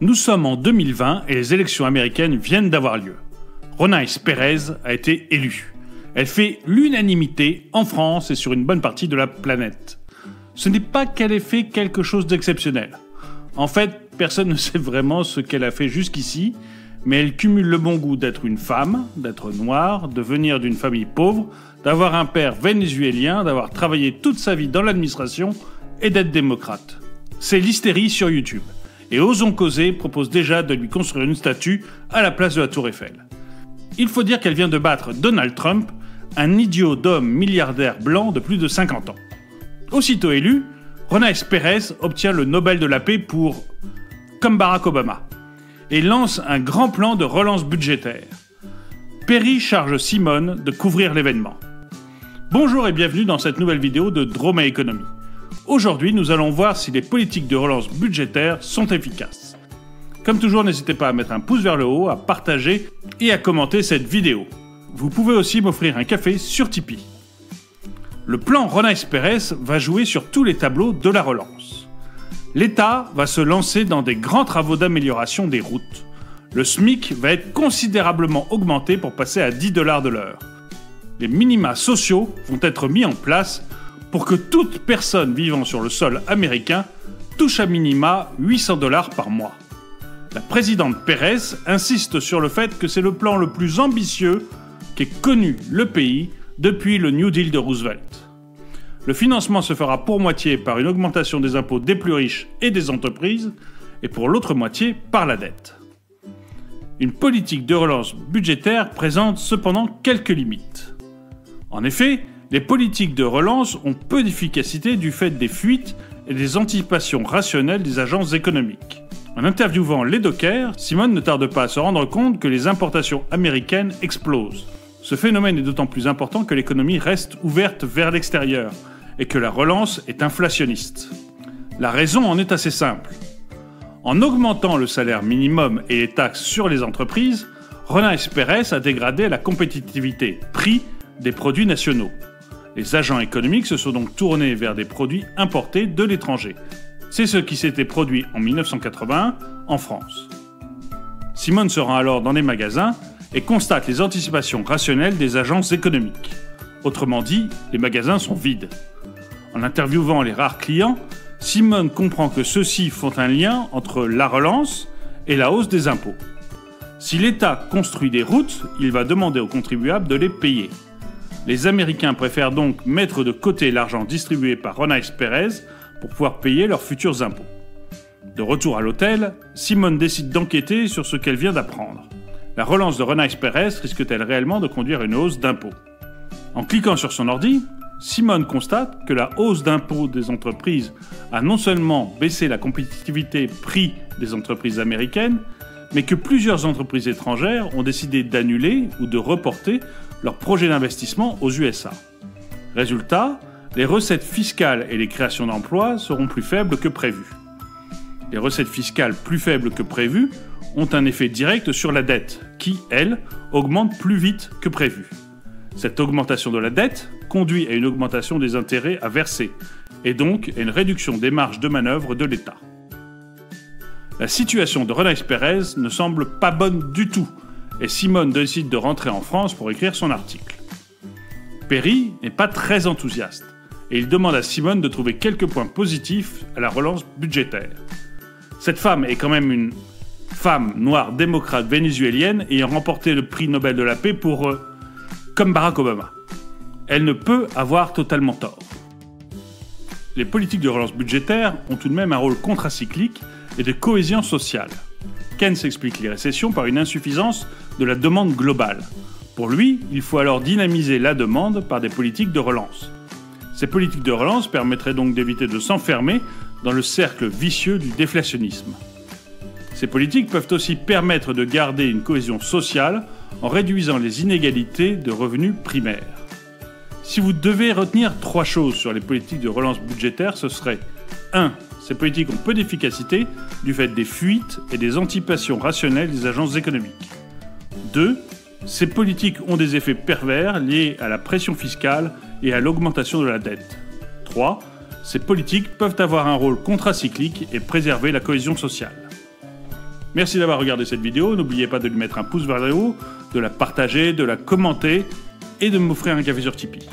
Nous sommes en 2020 et les élections américaines viennent d'avoir lieu. Ronaïs Pérez a été élue. Elle fait l'unanimité en France et sur une bonne partie de la planète. Ce n'est pas qu'elle ait fait quelque chose d'exceptionnel. En fait, personne ne sait vraiment ce qu'elle a fait jusqu'ici, mais elle cumule le bon goût d'être une femme, d'être noire, de venir d'une famille pauvre, d'avoir un père vénézuélien, d'avoir travaillé toute sa vie dans l'administration et d'être démocrate. C'est l'hystérie sur YouTube. Et Osons Causer propose déjà de lui construire une statue à la place de la Tour Eiffel. Il faut dire qu'elle vient de battre Donald Trump, un idiot d'homme milliardaire blanc de plus de 50 ans. Aussitôt élu, Ronaïs Pérez obtient le Nobel de la paix pour comme Barack Obama et lance un grand plan de relance budgétaire. Perry charge Simone de couvrir l'événement. Bonjour et bienvenue dans cette nouvelle vidéo de Drôme et Économie. Aujourd'hui, nous allons voir si les politiques de relance budgétaire sont efficaces. Comme toujours, n'hésitez pas à mettre un pouce vers le haut, à partager et à commenter cette vidéo. Vous pouvez aussi m'offrir un café sur Tipeee. Le plan Ronaïs Pérez va jouer sur tous les tableaux de la relance. L'État va se lancer dans des grands travaux d'amélioration des routes. Le SMIC va être considérablement augmenté pour passer à 10 $ de l'heure. Les minima sociaux vont être mis en place pour que toute personne vivant sur le sol américain touche à minima 800 $ par mois. La présidente Pérez insiste sur le fait que c'est le plan le plus ambitieux qu'ait connu le pays depuis le New Deal de Roosevelt. Le financement se fera pour moitié par une augmentation des impôts des plus riches et des entreprises, et pour l'autre moitié par la dette. Une politique de relance budgétaire présente cependant quelques limites. En effet, les politiques de relance ont peu d'efficacité du fait des fuites et des anticipations rationnelles des agences économiques. En interviewant les dockers, Simone ne tarde pas à se rendre compte que les importations américaines explosent. Ce phénomène est d'autant plus important que l'économie reste ouverte vers l'extérieur et que la relance est inflationniste. La raison en est assez simple. En augmentant le salaire minimum et les taxes sur les entreprises, Ronaïs Pérez a dégradé la compétitivité prix des produits nationaux. Les agents économiques se sont donc tournés vers des produits importés de l'étranger. C'est ce qui s'était produit en 1981 en France. Simone se rend alors dans les magasins et constate les anticipations rationnelles des agences économiques. Autrement dit, les magasins sont vides. En interviewant les rares clients, Simone comprend que ceux-ci font un lien entre la relance et la hausse des impôts. Si l'État construit des routes, il va demander aux contribuables de les payer. Les Américains préfèrent donc mettre de côté l'argent distribué par Ronaïs Pérez pour pouvoir payer leurs futurs impôts. De retour à l'hôtel, Simone décide d'enquêter sur ce qu'elle vient d'apprendre. La relance de Ronaïs Pérez risque-t-elle réellement de conduire à une hausse d'impôts ? En cliquant sur son ordi, Simone constate que la hausse d'impôts des entreprises a non seulement baissé la compétitivité prix des entreprises américaines, mais que plusieurs entreprises étrangères ont décidé d'annuler ou de reporter leurs projets d'investissement aux USA. Résultat, les recettes fiscales et les créations d'emplois seront plus faibles que prévu. Les recettes fiscales plus faibles que prévues ont un effet direct sur la dette, qui, elle, augmente plus vite que prévu. Cette augmentation de la dette conduit à une augmentation des intérêts à verser, et donc à une réduction des marges de manœuvre de l'État. La situation de Ronaïs Pérez ne semble pas bonne du tout, et Simone décide de rentrer en France pour écrire son article. Perry n'est pas très enthousiaste, et il demande à Simone de trouver quelques points positifs à la relance budgétaire. Cette femme est quand même une femme noire démocrate vénézuélienne ayant remporté le prix Nobel de la paix pour comme Barack Obama. Elle ne peut avoir totalement tort. Les politiques de relance budgétaire ont tout de même un rôle contracyclique et de cohésion sociale. Keynes explique les récessions par une insuffisance de la demande globale. Pour lui, il faut alors dynamiser la demande par des politiques de relance. Ces politiques de relance permettraient donc d'éviter de s'enfermer dans le cercle vicieux du déflationnisme. Ces politiques peuvent aussi permettre de garder une cohésion sociale en réduisant les inégalités de revenus primaires. Si vous devez retenir 3 choses sur les politiques de relance budgétaire, ce serait 1. Ces politiques ont peu d'efficacité du fait des fuites et des anticipations rationnelles des agences économiques. 2. Ces politiques ont des effets pervers liés à la pression fiscale et à l'augmentation de la dette. 3. Ces politiques peuvent avoir un rôle contracyclique et préserver la cohésion sociale. Merci d'avoir regardé cette vidéo, n'oubliez pas de lui mettre un pouce vers le haut, de la partager, de la commenter et de m'offrir un café sur Tipeee.